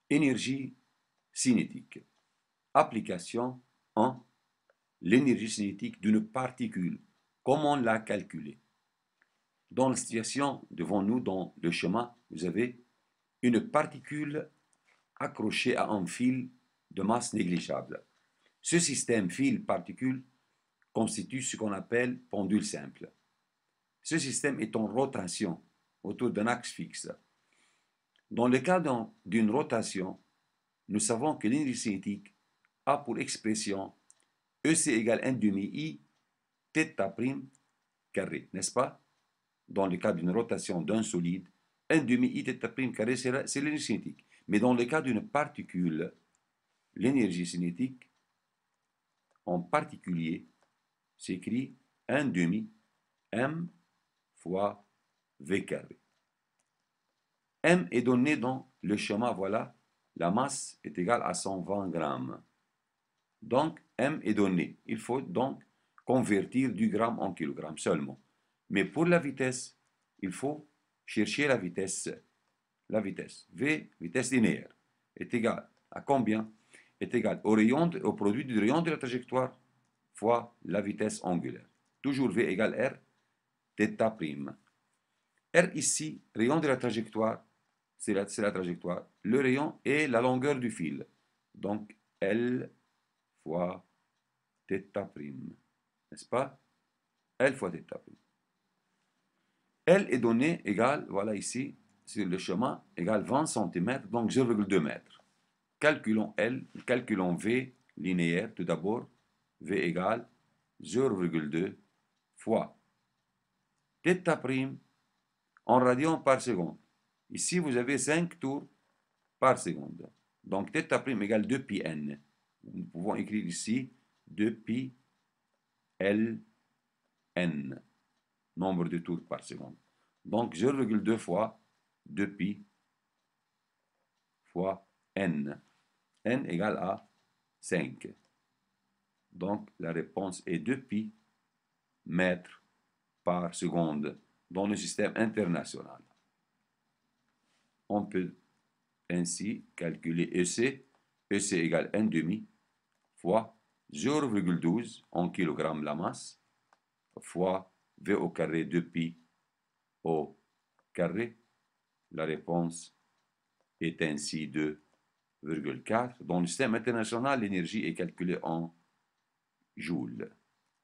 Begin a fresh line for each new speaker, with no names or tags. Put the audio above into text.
Énergie cinétique. Application 1. L'énergie cinétique d'une particule. Comment la calculer? Dans la situation devant nous, dans le schéma, vous avez une particule accrochée à un fil de masse négligeable. Ce système fil-particule constitue ce qu'on appelle pendule simple. Ce système est en rotation autour d'un axe fixe. Dans le cas d'une rotation, nous savons que l'énergie cinétique a pour expression EC égale 1 demi I θ prime carré, n'est-ce pas? Dans le cas d'une rotation d'un solide, 1 demi I θ prime carré, c'est l'énergie cinétique. Mais dans le cas d'une particule, l'énergie cinétique, en particulier, s'écrit 1 demi M fois V carré. M est donné dans le schéma, voilà, la masse est égale à 120 grammes. Donc, M est donné. Il faut donc convertir du gramme en kilogramme seulement. Mais pour la vitesse, il faut chercher la vitesse. La vitesse, V, vitesse linéaire, est égale à combien? Est égale au produit du rayon de la trajectoire fois la vitesse angulaire. Toujours V égale R, θ prime. R ici, rayon de la trajectoire, c'est la trajectoire. Le rayon est la longueur du fil. Donc, L fois θ prime. N'est-ce pas? L fois θ prime. L est donné égal, voilà ici, sur le chemin, égale 20 cm, donc 0,2 m. Calculons L, calculons V linéaire tout d'abord. V égale 0,2 fois θ prime en radians par seconde. Ici, vous avez 5 tours par seconde. Donc, θ prime égale 2 pi n. Nous pouvons écrire ici 2 pi L n, nombre de tours par seconde. Donc, 0,2 fois 2 pi fois n. N égale à 5. Donc, la réponse est 2 pi mètres par seconde dans le système international. On peut ainsi calculer EC. EC égale 1 demi fois 0,12 en kilogrammes la masse fois V au carré 2 pi au carré. La réponse est ainsi 2,4. Dans le système international, l'énergie est calculée en joules.